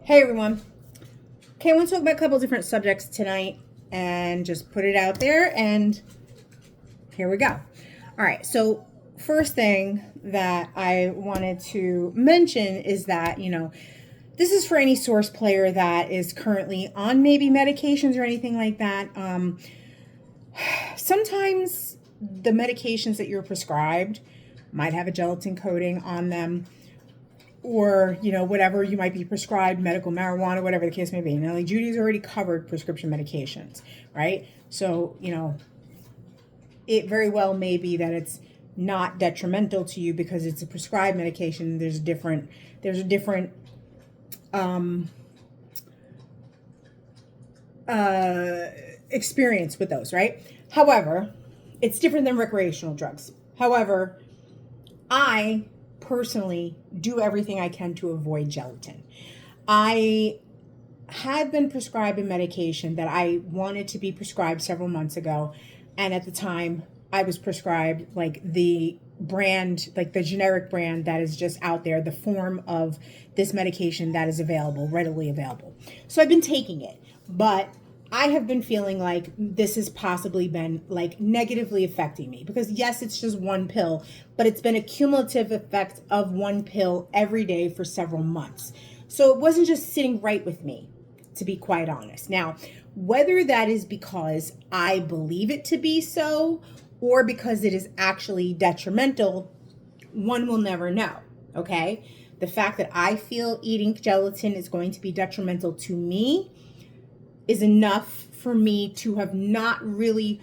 Hey everyone. Okay, I want to talk about a couple different subjects tonight and just put it out there, and here we go. All right, so first thing that I wanted to mention is that, this is for any source player that is currently on maybe medications or anything like that. Sometimes the medications that you're prescribed might have a gelatin coating on them, or whatever you might be prescribed, medical marijuana, whatever the case may be. Now, like, Judy's already covered prescription medications, right? So it very well may be that it's not detrimental to you because it's a prescribed medication. There's a different experience with those, right? However, it's different than recreational drugs. However, I personally do everything I can to avoid gelatin. I had been prescribed a medication that I wanted to be prescribed several months ago, and at the time I was prescribed like the brand, like the generic brand that is just out there, the form of this medication that is available, readily available. So I've been taking it, but I have been feeling like this has possibly been like negatively affecting me, because yes, it's just one pill, but it's been a cumulative effect of one pill every day for several months. So it wasn't just sitting right with me, to be quite honest. Now, whether that is because I believe it to be so or because it is actually detrimental, one will never know, okay? The fact that I feel eating gelatin is going to be detrimental to me is enough for me to have not really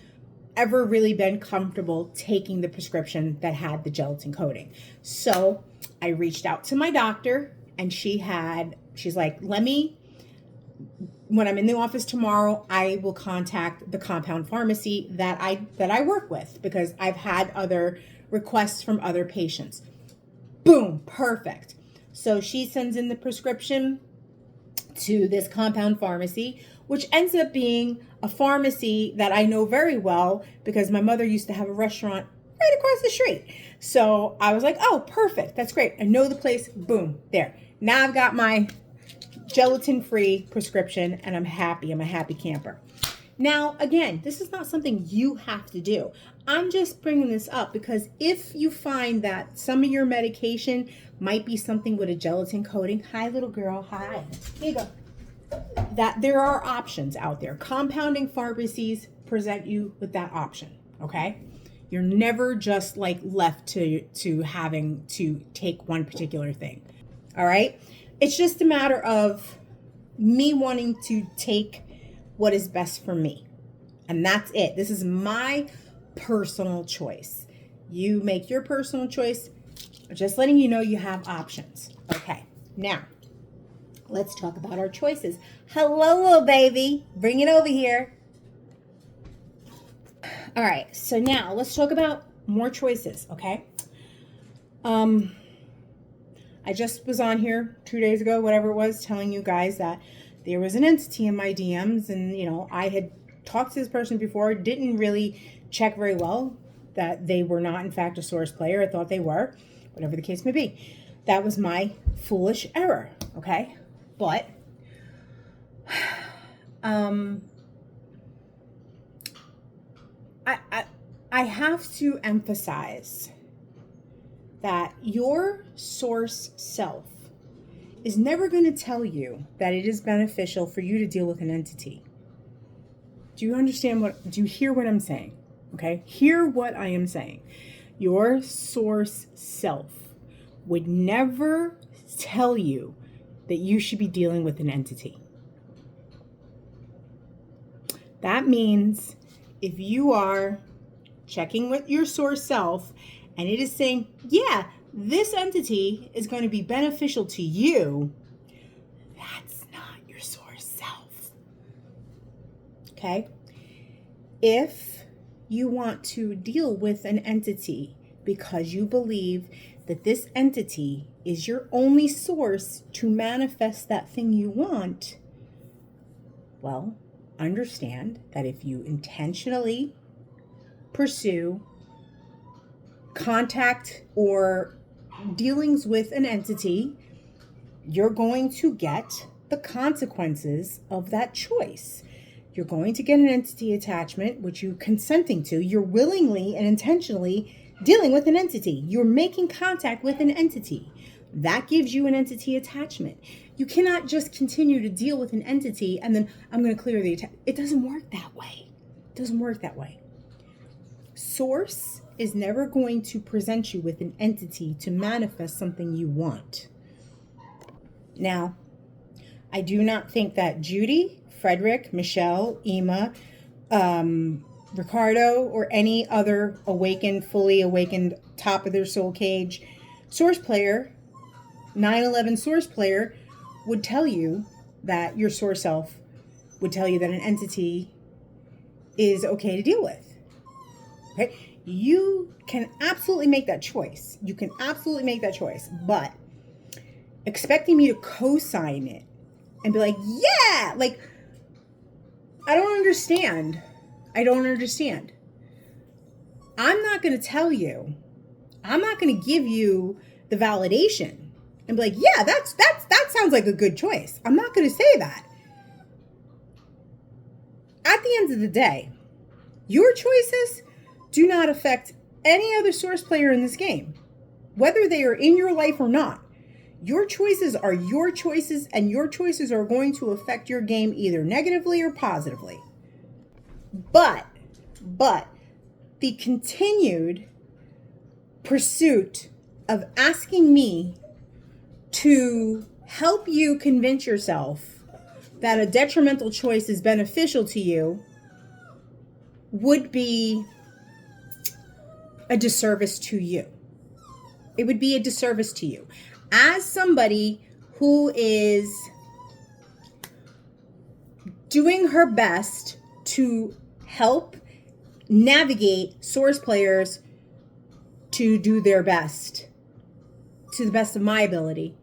ever really been comfortable taking the prescription that had the gelatin coating. So I reached out to my doctor, and she's like, when I'm in the office tomorrow, I will contact the compound pharmacy that I work with, because I've had other requests from other patients. Boom, perfect. So she sends in the prescription to this compound pharmacy, which ends up being a pharmacy that I know very well because my mother used to have a restaurant right across the street. So I was like, oh, perfect. That's great. I know the place. Boom, there. Now I've got my gelatin-free prescription, and I'm happy. I'm a happy camper. Now, again, this is not something you have to do. I'm just bringing this up because if you find that some of your medication might be something with a gelatin coating, hi, little girl, hi. Here you go. That there are options out there. Compounding pharmacies present you with that option, okay? You're never just like left to having to take one particular thing, all right? It's just a matter of me wanting to take what is best for me, and that's it. This is my personal choice. You make your personal choice. Just letting you know you have options, okay? Now, let's talk about our choices. Hello, little baby. Bring it over here. All right, so now let's talk about more choices, okay? I just was on here 2 days ago, whatever it was, telling you guys that there was an entity in my DMs, and, I had talked to this person before, didn't really check very well that they were not, in fact, a source player. I thought they were, whatever the case may be. That was my foolish error, okay? But I have to emphasize that your source self is never going to tell you that it is beneficial for you to deal with an entity. Do you hear what I'm saying? Okay? Hear what I am saying. Your source self would never tell you that you should be dealing with an entity. That means if you are checking with your source self and it is saying, yeah, this entity is going to be beneficial to you, that's not your source self. Okay? If you want to deal with an entity because you believe that this entity is your only source to manifest that thing you want, well, understand that if you intentionally pursue contact or dealings with an entity, you're going to get the consequences of that choice. You're going to get an entity attachment, which you're consenting to. You're willingly and intentionally dealing with an entity. You're making contact with an entity. That gives you an entity attachment. You cannot just continue to deal with an entity and then I'm going to clear the attachment. It doesn't work that way. It doesn't work that way. Source is never going to present you with an entity to manifest something you want. Now, I do not think that Judy, Frederick, Michelle, Emma, Ricardo, or any other awakened, fully awakened, top of their soul cage source player, 9/11 source player, would tell you that your source self would tell you that an entity is okay to deal with. Okay? You can absolutely make that choice. You can absolutely make that choice. But expecting me to co-sign it and be like, yeah, like, I don't understand. I don't understand. I'm not going to tell you. I'm not going to give you the validation and be like, yeah, that sounds like a good choice. I'm not going to say that. At the end of the day, your choices do not affect any other source player in this game, whether they are in your life or not. Your choices are your choices, and your choices are going to affect your game either negatively or positively. But the continued pursuit of asking me to help you convince yourself that a detrimental choice is beneficial to you would be a disservice to you. It would be a disservice to you. As somebody who is doing her best to help navigate source players to do their best, to the best of my ability,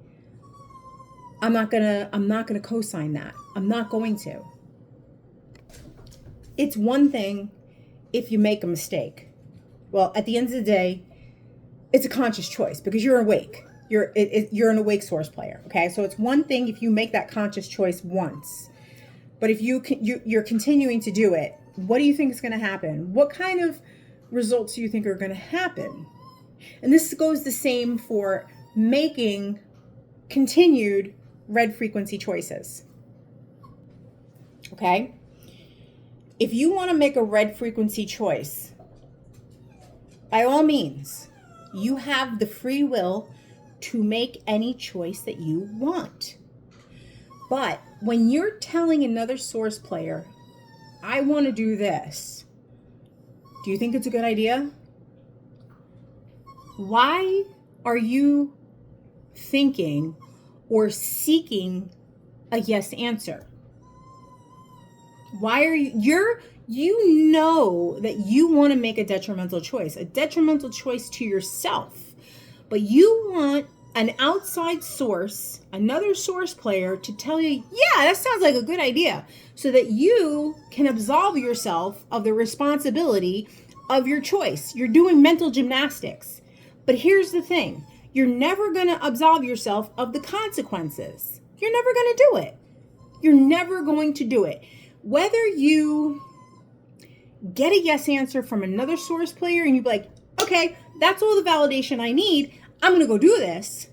I'm not gonna co-sign that. I'm not going to. It's one thing if you make a mistake. Well, at the end of the day, it's a conscious choice because you're awake. You're an awake source player. Okay, so it's one thing if you make that conscious choice once, but if you're continuing to do it, what do you think is going to happen? What kind of results do you think are going to happen? And this goes the same for making continued red frequency choices. Okay? If you want to make a red frequency choice, by all means, you have the free will to make any choice that you want. But when you're telling another source player, I want to do this, do you think it's a good idea? Why are you thinking or seeking a yes answer? Why are you know that you want to make a detrimental choice to yourself, but you want an outside source, another source player, to tell you, yeah, that sounds like a good idea, so that you can absolve yourself of the responsibility of your choice. You're doing mental gymnastics. But here's the thing. You're never going to absolve yourself of the consequences. You're never going to do it. You're never going to do it. Whether you get a yes answer from another source player and you be like, okay, that's all the validation I need, I'm going to go do this,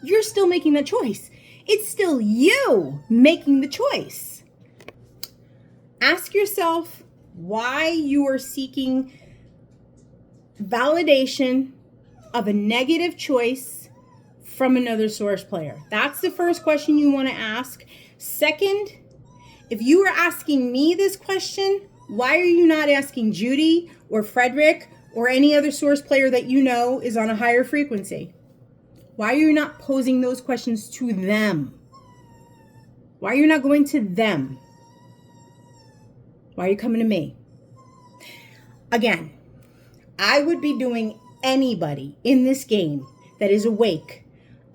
you're still making that choice. It's still you making the choice. Ask yourself why you are seeking validation of a negative choice from another source player. That's the first question you want to ask. Second, if you are asking me this question, why are you not asking Judy or Frederick or any other source player that you know is on a higher frequency? Why are you not posing those questions to them? Why are you not going to them? Why are you coming to me? Again, I would be doing anybody in this game that is awake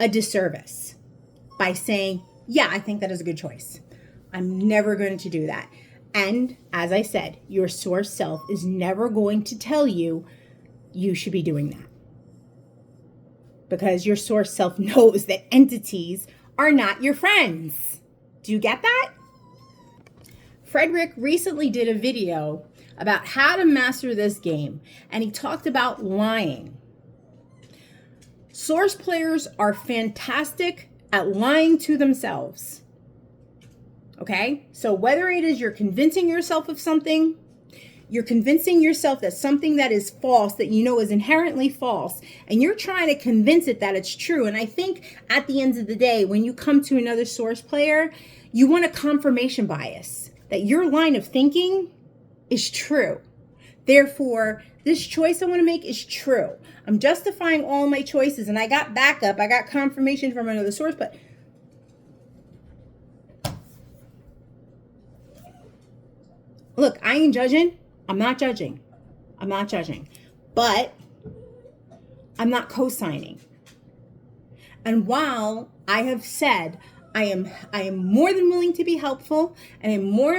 a disservice by saying, yeah, I think that is a good choice. I'm never going to do that. And as I said, your source self is never going to tell you you should be doing that. Because your source self knows that entities are not your friends. Do you get that? Frederick recently did a video about how to master this game, and he talked about lying. Source players are fantastic at lying to themselves. Okay? So whether it is you're convincing yourself of something, you're convincing yourself that something that is false, that you know is inherently false, and you're trying to convince it that it's true. And I think at the end of the day, when you come to another source player, you want a confirmation bias that your line of thinking is true. Therefore, this choice I want to make is true. I'm justifying all my choices, and I got backup. I got confirmation from another source, but look, I ain't judging. I'm not judging. I'm not judging. But I'm not co-signing. And while I have said I am more than willing to be helpful, and I'm more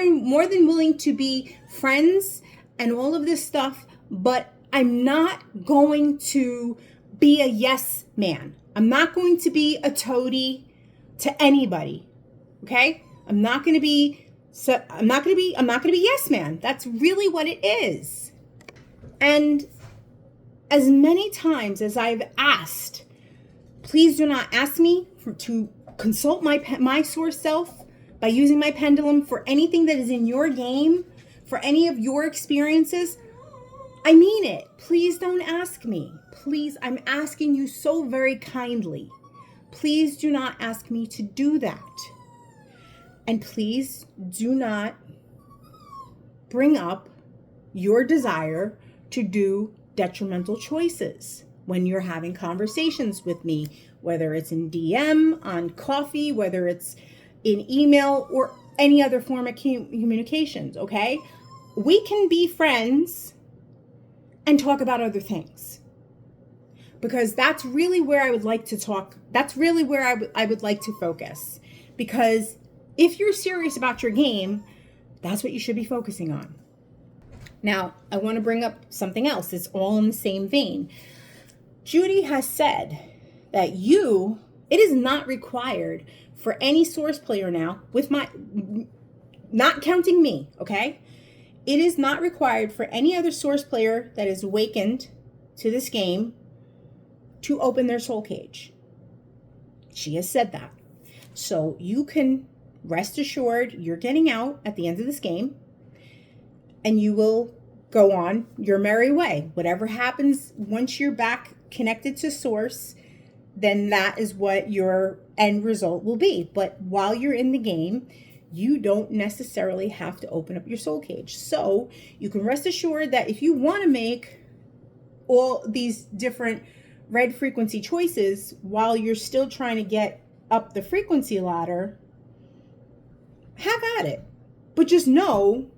than willing to be friends and all of this stuff, but I'm not going to be a yes man. I'm not going to be a toady to anybody. Okay? I'm not going to be yes man. That's really what it is. And as many times as I've asked, please do not ask me to consult my source self by using my pendulum for anything that is in your game, for any of your experiences. I mean it. Please don't ask me. Please, I'm asking you so very kindly. Please do not ask me to do that. And please do not bring up your desire to do detrimental choices when you're having conversations with me, whether it's in DM, on coffee, whether it's in email, or any other form of communications, okay? We can be friends and talk about other things, because that's really where I would like to talk. That's really where I would like to focus, because if you're serious about your game, that's what you should be focusing on. Now, I want to bring up something else. It's all in the same vein. Judy has said that it is not required for any source player now, not counting me, okay? It is not required for any other source player that is awakened to this game to open their soul cage. She has said that. So you can rest assured you're getting out at the end of this game, and you will go on your merry way. Whatever happens once you're back connected to source, then that is what your end result will be. But while you're in the game, you don't necessarily have to open up your soul cage. So you can rest assured that if you want to make all these different red frequency choices while you're still trying to get up the frequency ladder, have at it. But just know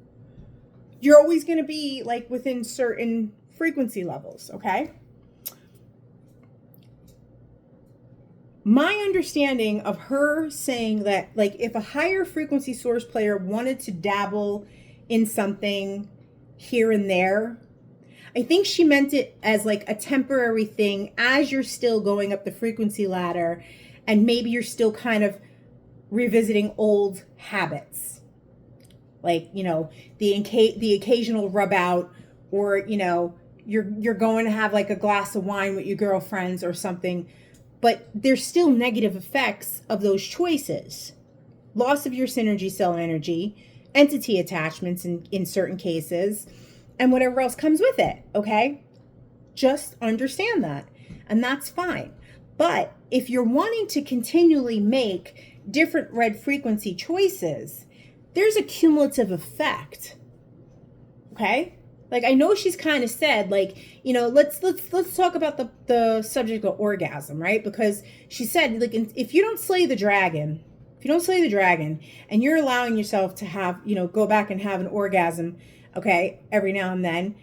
you're always going to be like within certain frequency levels, okay? My understanding of her saying that, like, if a higher frequency source player wanted to dabble in something here and there, I think she meant it as like a temporary thing as you're still going up the frequency ladder, and maybe you're still kind of revisiting old habits. Like, you know, the occasional rub out, or, you know, you're going to have like a glass of wine with your girlfriends or something. But there's still negative effects of those choices. Loss of your synergy cell energy, entity attachments in certain cases, and whatever else comes with it, okay? Just understand that, and that's fine. But if you're wanting to continually make different red frequency choices, there's a cumulative effect, okay? Like, I know she's kind of said, like, you know, let's talk about the subject of orgasm, right? Because she said, like, if you don't slay the dragon, and you're allowing yourself to have, you know, go back and have an orgasm, okay, every now and then,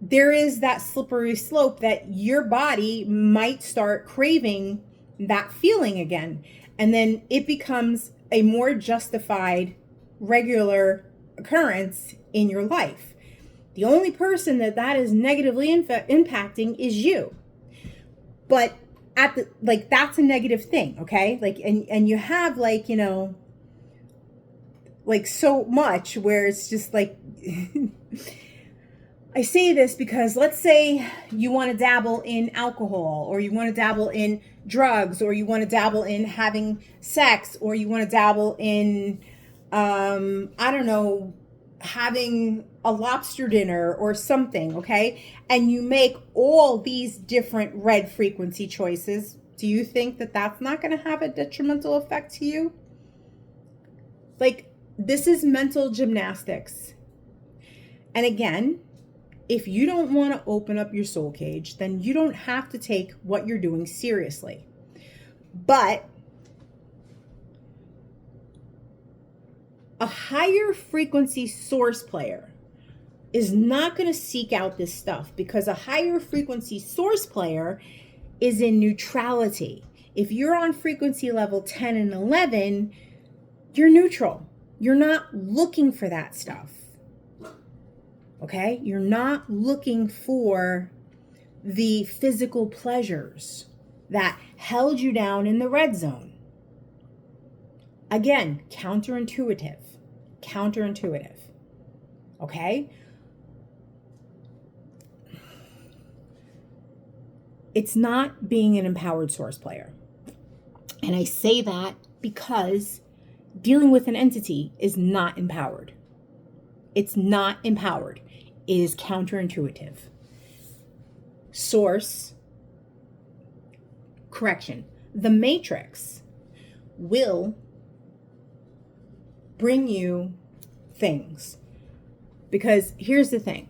there is that slippery slope that your body might start craving that feeling again. And then it becomes a more justified, regular occurrence in your life. The only person that is negatively impacting is you. But that's a negative thing, okay? Like, and you have, like, you know, like so much where it's just like, I say this because let's say you want to dabble in alcohol, or you want to dabble in drugs, or you want to dabble in having sex, or you want to dabble in, I don't know, having a lobster dinner or something, okay? And you make all these different red frequency choices. Do you think that that's not going to have a detrimental effect to you? Like, this is mental gymnastics. And again, if you don't want to open up your soul cage, then you don't have to take what you're doing seriously. But a higher frequency source player is not going to seek out this stuff, because a higher frequency source player is in neutrality. If you're on frequency level 10 and 11, you're neutral. You're not looking for that stuff. Okay? You're not looking for the physical pleasures that held you down in the red zone. Again, counterintuitive. Counterintuitive. Okay? It's not being an empowered source player. And I say that because dealing with an entity is not empowered. It's not empowered. It is counterintuitive. Source, correction, the matrix will bring you things. Because here's the thing.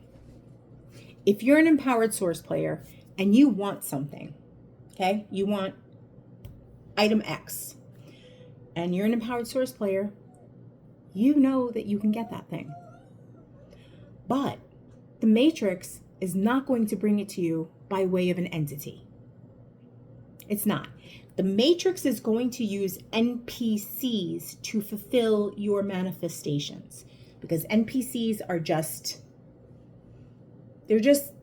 If you're an empowered source player and you want something, okay, you want item X, and you're an empowered source player, you know that you can get that thing. But the matrix is not going to bring it to you by way of an entity. It's not. The matrix is going to use NPCs to fulfill your manifestations, because NPCs are they're just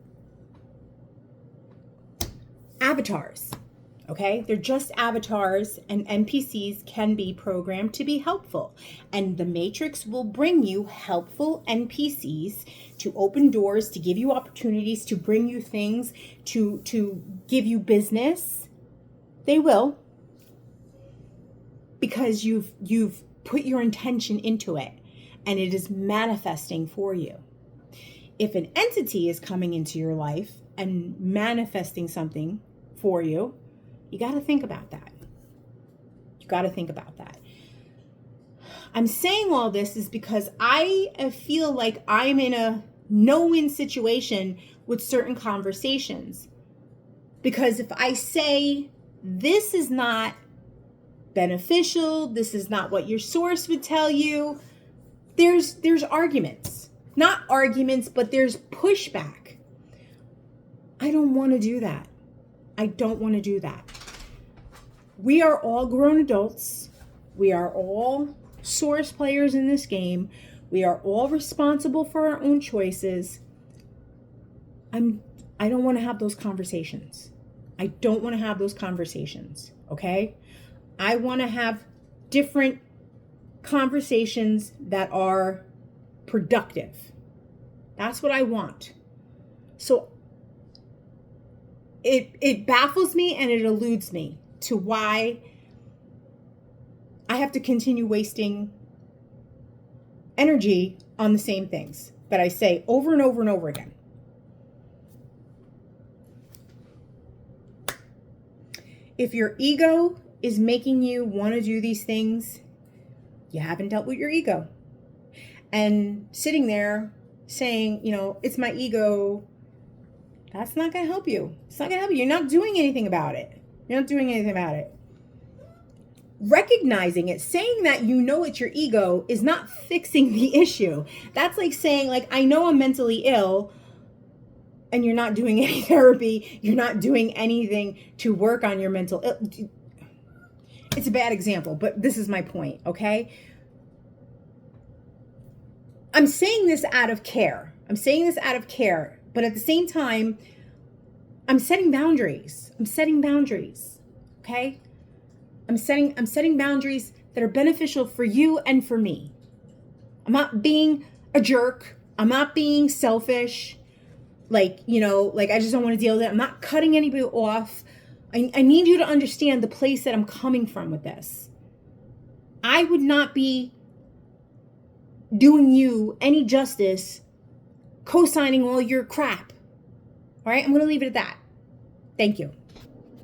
avatars. Okay, they're just avatars, and NPCs can be programmed to be helpful. And the Matrix will bring you helpful NPCs to open doors, to give you opportunities, to bring you things, to give you business. They will, because you've put your intention into it, and it is manifesting for you. If an entity is coming into your life and manifesting something for you, you got to think about that. You got to think about that. I'm saying all this is because I feel like I'm in a no-win situation with certain conversations. Because if I say this is not beneficial, this is not what your source would tell you, there's arguments. Not arguments, but there's pushback. I don't want to do that. I don't want to do that. We are all grown adults. We are all source players in this game. We are all responsible for our own choices. I don't want to have those conversations. I don't want to have those conversations, okay? I want to have different conversations that are productive. That's what I want. So it baffles me and it eludes me to why I have to continue wasting energy on the same things that I say over and over and over again. If your ego is making you want to do these things, you haven't dealt with your ego. And sitting there saying, it's my ego, that's not going to help you. It's not going to help you. You're not doing anything about it. You're not doing anything about it. Recognizing it, saying that it's your ego is not fixing the issue. That's like saying, I know I'm mentally ill, and you're not doing any therapy. You're not doing anything to work on your mental ill. It's a bad example, but this is my point, okay? I'm saying this out of care. But at the same time, I'm setting boundaries. Okay? I'm setting boundaries that are beneficial for you and for me. I'm not being a jerk. I'm not being selfish. Like, I just don't want to deal with it. I'm not cutting anybody off. I need you to understand the place that I'm coming from with this. I would not be doing you any justice co-signing all your crap. All right, I'm going to leave it at that. Thank you.